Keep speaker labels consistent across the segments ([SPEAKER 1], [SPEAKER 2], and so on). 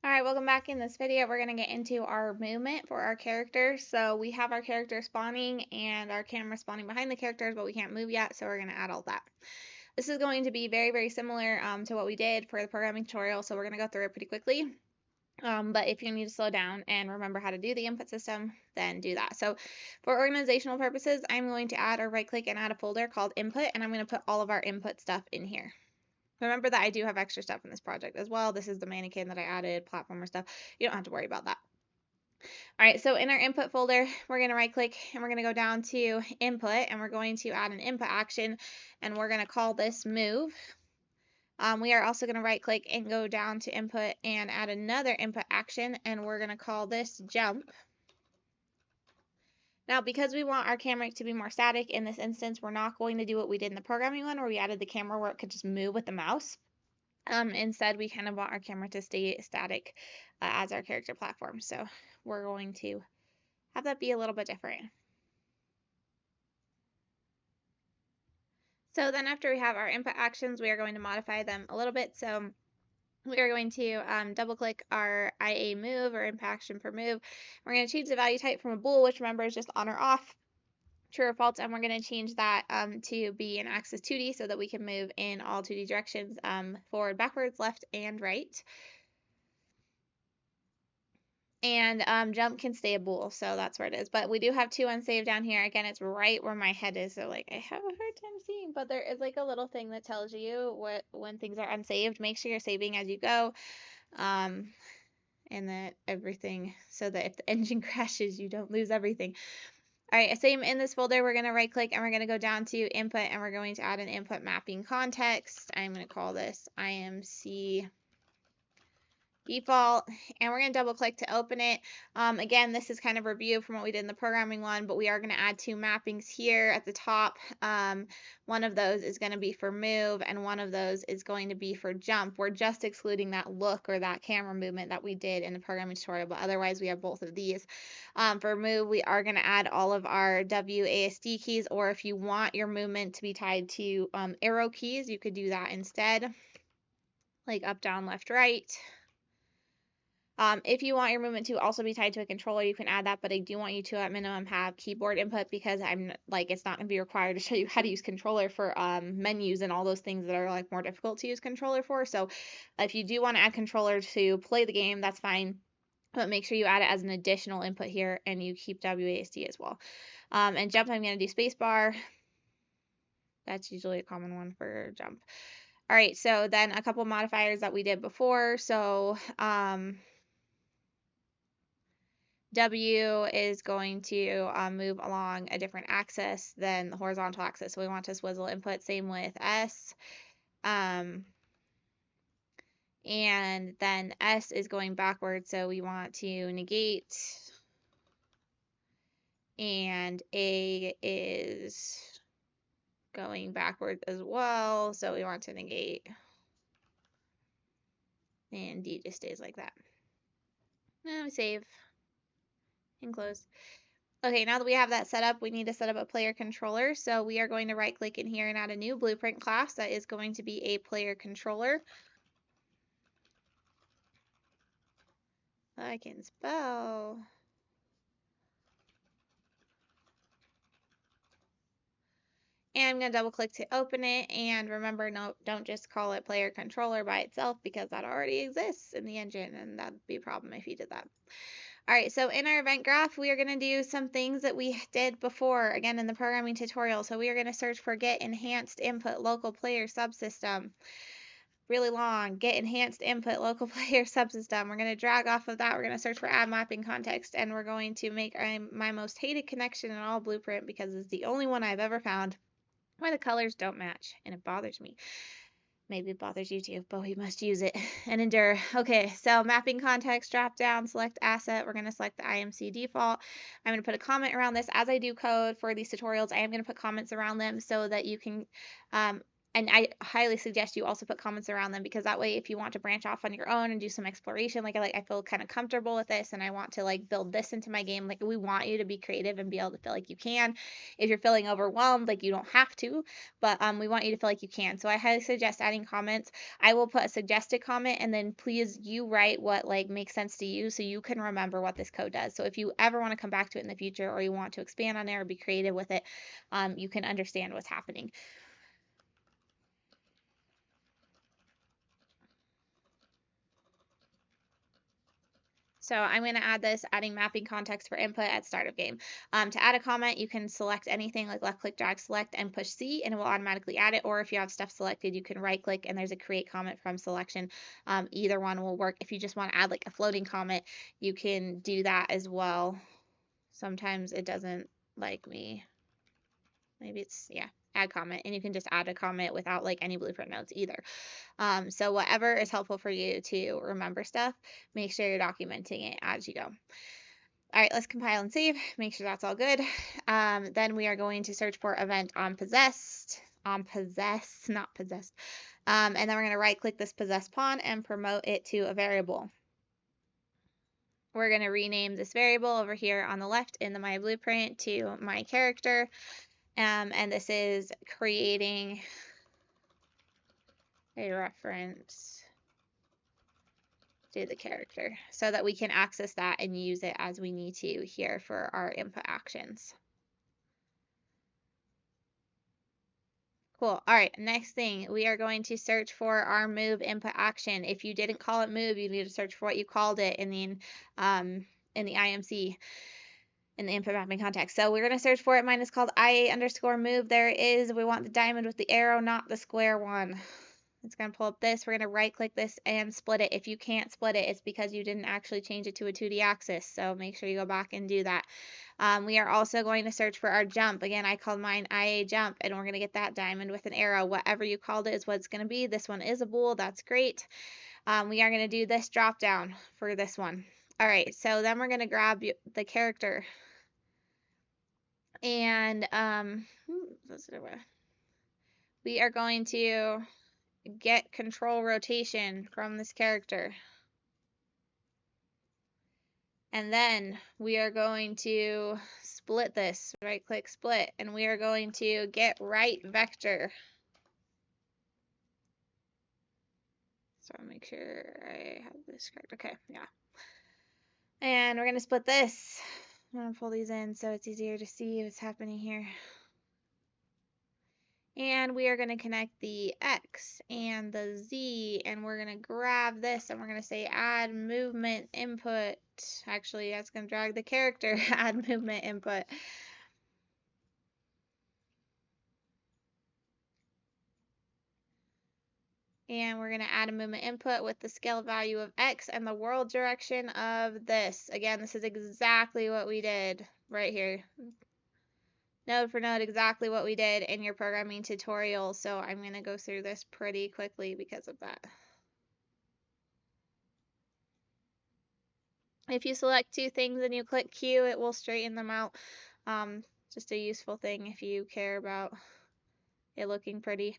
[SPEAKER 1] Alright, welcome back. In this video, we're going to get into our movement for our characters. So we have our character spawning and our camera spawning behind the characters, but we can't move yet, so we're going to add all that. This is going to be very, very similar to what we did for the programming tutorial, so we're going to go through it pretty quickly. But if you need to slow down and remember how to do the input system, then do that. So for organizational purposes, I'm going to add or right-click and add a folder called input, and I'm going to put all of our input stuff in here. Remember that I do have extra stuff in this project as well. This is the mannequin that I added, platformer stuff. You don't have to worry about that. All right, so in our input folder, we're going to right click and we're going to go down to input and we're going to add an input action and we're going to call this move. We are also going to right click and go down to input and add another input action and we're going to call this jump. Now, because we want our camera to be more static, in this instance, we're not going to do what we did in the programming one where we added the camera where it could just move with the mouse. Instead, we kind of want our camera to stay static as our character platform. So we're going to have that be a little bit different. So then after we have our input actions, we are going to modify them a little bit. So we are going to double click our IA move or input action for move. We're going to change the value type from a bool, which remember is just on or off, true or false, and we're going to change that to be an axis 2D so that we can move in all 2D directions, forward, backwards, left, and right. And jump can stay a bool, so that's where it is. But we do have 2 unsaved down here. Again, it's right where my head is, so like I have a hard time seeing, but there is like a little thing that tells you when things are unsaved. Make sure you're saving as you go. And that everything, so that if the engine crashes, you don't lose everything. All right, same in this folder, we're going to right click and we're going to go down to input and we're going to add an input mapping context. I'm going to call this IMC default, and we're going to double click to open it. Again, this is kind of review from what we did in the programming one, but we are going to add 2 mappings here at the top. One of those is going to be for move and one of those is going to be for jump. We're just excluding that look or that camera movement that we did in the programming tutorial, but otherwise we have both of these. For move, we are going to add all of our WASD keys, or if you want your movement to be tied to arrow keys, you could do that instead, like up, down, left, right. If you want your movement to also be tied to a controller, you can add that, but I do want you to at minimum have keyboard input because it's not going to be required to show you how to use controller for menus and all those things that are like more difficult to use controller for. So if you do want to add controller to play the game, that's fine, but make sure you add it as an additional input here and you keep WASD as well. And jump, I'm going to do spacebar. That's usually a common one for jump. All right, so then a couple modifiers that we did before. So W is going to move along a different axis than the horizontal axis. So we want to swizzle input, same with S. And then S is going backwards, so we want to negate. And A is going backwards as well, so we want to negate. And D just stays like that. Now we save and close. Okay, now that we have that set up, we need to set up a player controller. So we are going to right click in here and add a new blueprint class that is going to be a player controller. I can spell. And I'm going to double click to open it. And remember, no, don't just call it player controller by itself because that already exists in the engine and that'd be a problem if you did that. All right, so in our event graph, we are going to do some things that we did before, again, in the programming tutorial. So we are going to search for get enhanced input local player subsystem. Really long, get enhanced input local player subsystem. We're going to drag off of that. We're going to search for add mapping context, and we're going to make my most hated connection in all blueprint because it's the only one I've ever found where the colors don't match, and it bothers me. Maybe it bothers you too, but we must use it and endure. Okay, so mapping context, drop down, select asset. We're going to select the IMC default. I'm going to put a comment around this. As I do code for these tutorials, I am going to put comments around them so that you can And I highly suggest you also put comments around them, because that way if you want to branch off on your own and do some exploration, like I feel kind of comfortable with this and I want to like build this into my game, like we want you to be creative and be able to feel like you can. If you're feeling overwhelmed, like you don't have to, but we want you to feel like you can. So I highly suggest adding comments. I will put a suggested comment, and then please you write what like makes sense to you so you can remember what this code does. So if you ever want to come back to it in the future, or you want to expand on it or be creative with it, you can understand what's happening. So I'm going to add this, adding mapping context for input at start of game. To add a comment, you can select anything, like left click, drag, select, and push C, and it will automatically add it. Or if you have stuff selected, you can right click and there's a create comment from selection. Either one will work. If you just want to add like a floating comment, you can do that as well. Sometimes it doesn't like me. Maybe it's, yeah, add comment, and you can just add a comment without like any blueprint notes either. So whatever is helpful for you to remember stuff, make sure you're documenting it as you go. All right, let's compile and save, make sure that's all good. Then we are going to search for event on possessed, not possessed. And then we're going to right click this possessed pawn and promote it to a variable. We're going to rename this variable over here on the left in the My Blueprint to my character. And this is creating a reference to the character so that we can access that and use it as we need to here for our input actions. Cool. All right, next thing, we are going to search for our move input action. If you didn't call it move, you need to search for what you called it in the IMC, in the input mapping context. So we're going to search for it. Mine is called IA_move. There it is. We want the diamond with the arrow, not the square one. It's going to pull up this. We're going to right click this and split it. If you can't split it, it's because you didn't actually change it to a 2D axis. So make sure you go back and do that. We are also going to search for our jump. Again, I called mine IA jump, and we're going to get that diamond with an arrow. Whatever you called it is what it's going to be. This one is a bool. That's great. We are going to do this drop down for this one. All right, so then we're going to grab the character. And we are going to get control rotation from this character. And then we are going to split this, right click split, and we are going to get right vector. So I'll make sure I have this correct. Okay, yeah. And we're going to split this. I'm going to pull these in so it's easier to see what's happening here. And we are going to connect the X and the Z, and we're going to grab this and we're going to say add movement input. Actually, that's going to drag the character, add movement input. And we're going to add a movement input with the scale value of X and the world direction of this. Again, this is exactly what we did right here. Node for node, exactly what we did in your programming tutorial. So I'm going to go through this pretty quickly because of that. If you select two things and you click Q, it will straighten them out. Just a useful thing if you care about it looking pretty.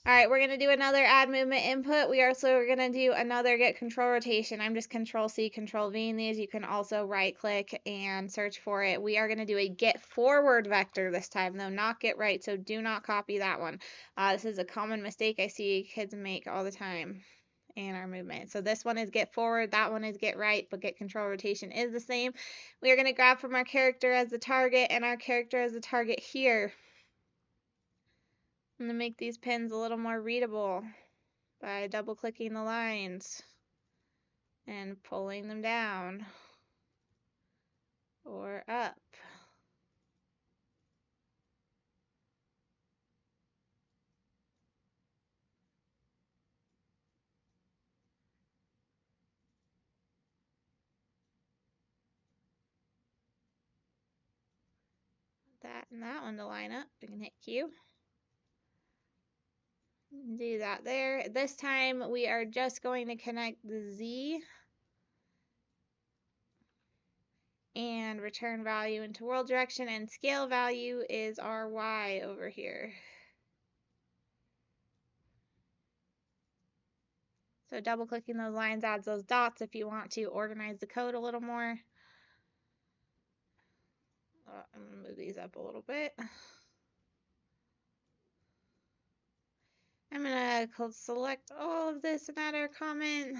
[SPEAKER 1] All right, we're going to do another add movement input. We also are going to do another get control rotation. I'm just control C, control V in these. You can also right click and search for it. We are going to do a get forward vector this time, though, not get right. So do not copy that one. This is a common mistake I see kids make all the time in our movement. So this one is get forward, that one is get right, but get control rotation is the same. We are going to grab from our character as the target and our character as the target here. I'm going to make these pins a little more readable by double clicking the lines and pulling them down or up. That and that one to line up. We can hit Q. Do that there. This time we are just going to connect the Z and return value into world direction, and scale value is our Y over here. So double clicking those lines adds those dots if you want to organize the code a little more. I'm going to move these up a little bit. I'm going to select all of this and add our comment.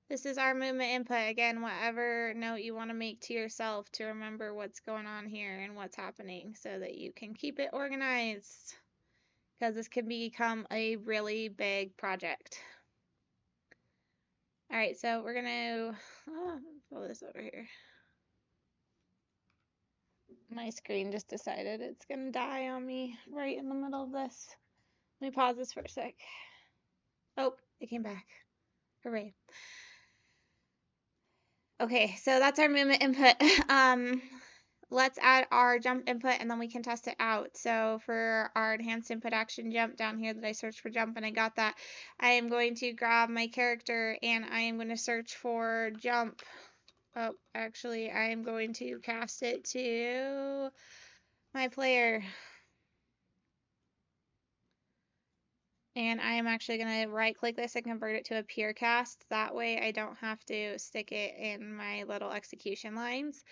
[SPEAKER 1] This is our movement input. Again, whatever note you want to make to yourself to remember what's going on here and what's happening so that you can keep it organized, because this can become a really big project. All right, so we're going to pull this over here. My screen just decided it's going to die on me right in the middle of this. Let me pause this for a sec. Oh, it came back. Hooray. Okay, so that's our movement input. Let's add our jump input and then we can test it out. So for our enhanced input action jump down here that I searched for jump and I got that, I am going to grab my character and I am going to search for jump. Oh, actually, I am going to cast it to my player. And I am actually going to right click this and convert it to a peer cast. That way I don't have to stick it in my little execution lines.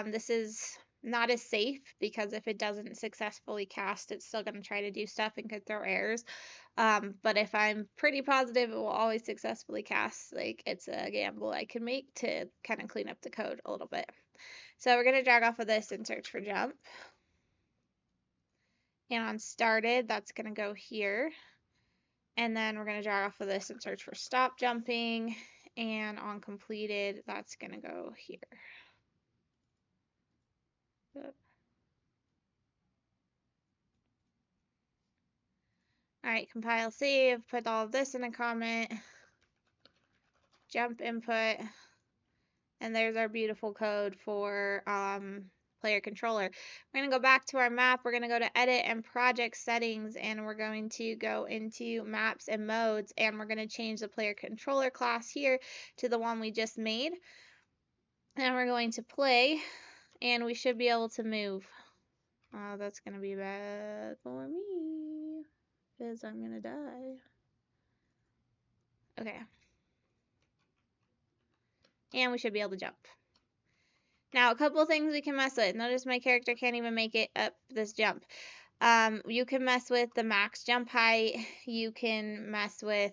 [SPEAKER 1] This is not as safe because if it doesn't successfully cast, it's still going to try to do stuff and could throw errors. But if I'm pretty positive it will always successfully cast, like it's a gamble I can make to kind of clean up the code a little bit. So we're going to drag off of this and search for jump. And on started, that's going to go here. And then we're going to drag off of this and search for stop jumping. And on completed, that's going to go here. All right, compile, save, put all of this in a comment, jump input, and there's our beautiful code for player controller. We're going to go back to our map. We're going to go to edit and project settings, and we're going to go into maps and modes, and we're going to change the player controller class here to the one we just made. And we're going to play, and we should be able to move. Oh, that's going to be bad for me, because I'm going to die. Okay. And we should be able to jump. Now, a couple things we can mess with. Notice my character can't even make it up this jump. You can mess with the max jump height. You can mess with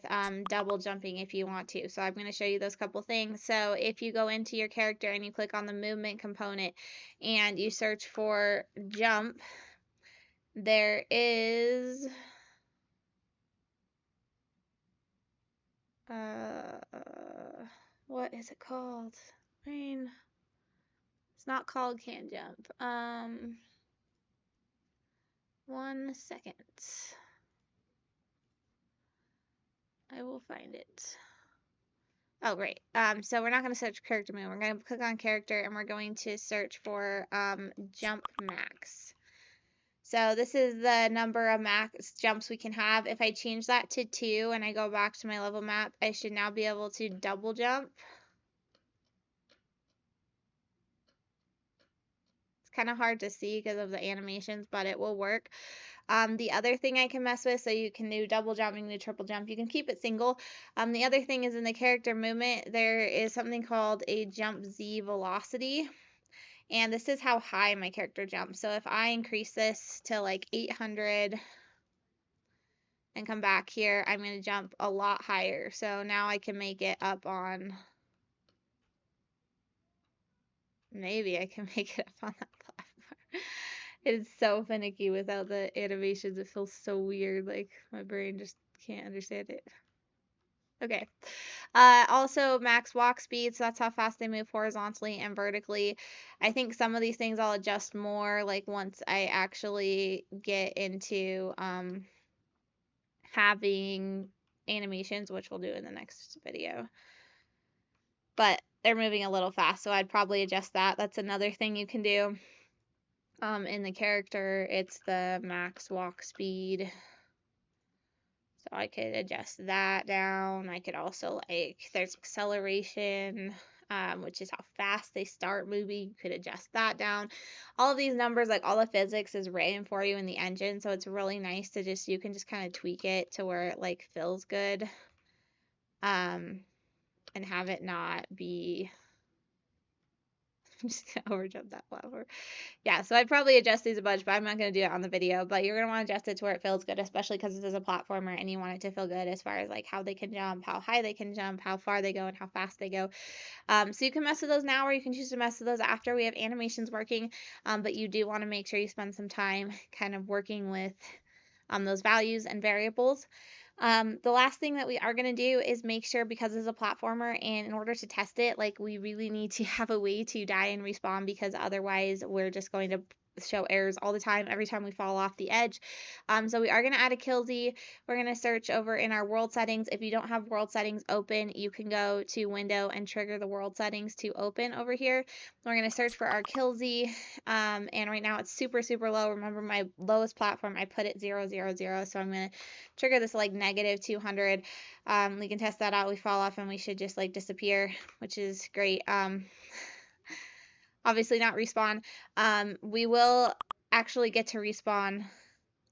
[SPEAKER 1] double jumping if you want to. So I'm going to show you those couple things. So if you go into your character and you click on the movement component and you search for jump, there is what is it called? I mean, it's not called can jump. 1 second. I will find it. Oh, great. So we're not going to search character move. We're going to click on character and we're going to search for jump max. So this is the number of max jumps we can have. If I change that to 2 and I go back to my level map, I should now be able to double jump. It's kind of hard to see because of the animations, but it will work. The other thing I can mess with, so you can do double jump, you can do triple jump, you can keep it single. The other thing is in the character movement, there is something called a jump Z velocity. And this is how high my character jumps. So if I increase this to like 800 and come back here, I'm going to jump a lot higher. So now I can make it up on, maybe I can make it up on that platform. It's so finicky without the animations. It feels so weird. Like my brain just can't understand it. Okay. Also max walk speed, so that's how fast they move horizontally and vertically. I think some of these things I'll adjust more like once I actually get into having animations, which we'll do in the next video. But they're moving a little fast, so I'd probably adjust that. That's another thing you can do. In the character, it's the max walk speed. So I could adjust that down. I could also, like, there's acceleration. which is how fast they start moving. You could adjust that down. All of these numbers, like all the physics is written for you in the engine, so it's really nice to you can just kind of tweak it to where it like feels good, and have it not be I'm just gonna overjump that flower. Yeah, so I'd probably adjust these a bunch, but I'm not going to do it on the video. But you're going to want to adjust it to where it feels good, especially because this is a platformer and you want it to feel good as far as like how they can jump, how high they can jump, how far they go, and how fast they go. So you can mess with those now, or you can choose to mess with those after we have animations working. But you do want to make sure you spend some time kind of working with those values and variables. The last thing that we are going to do is make sure, because it's a platformer and in order to test it, like we really need to have a way to die and respawn, because otherwise we're just going to show errors all the time every time we fall off the edge. So we are going to add a kill Z. We're going to search over in our world settings. If you don't have world settings open, you can go to window and trigger the world settings to open over here. We're going to search for our kill Z, and right now it's super low. Remember, my lowest platform I put it 0 0 0, so I'm going to trigger this like negative 200. We can test that out. We fall off and we should just like disappear, which is great. Obviously not respawn. We will actually get to respawn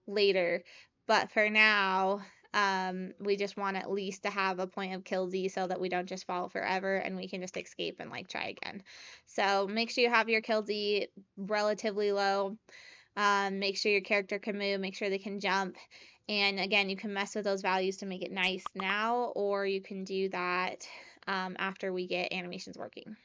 [SPEAKER 1] later, but for now, we just want at least to have a point of kill Z so that we don't just fall forever and we can just escape and like try again. So make sure you have your kill Z relatively low. Make sure your character can move, make sure they can jump. And again, you can mess with those values to make it nice now, or you can do that after we get animations working.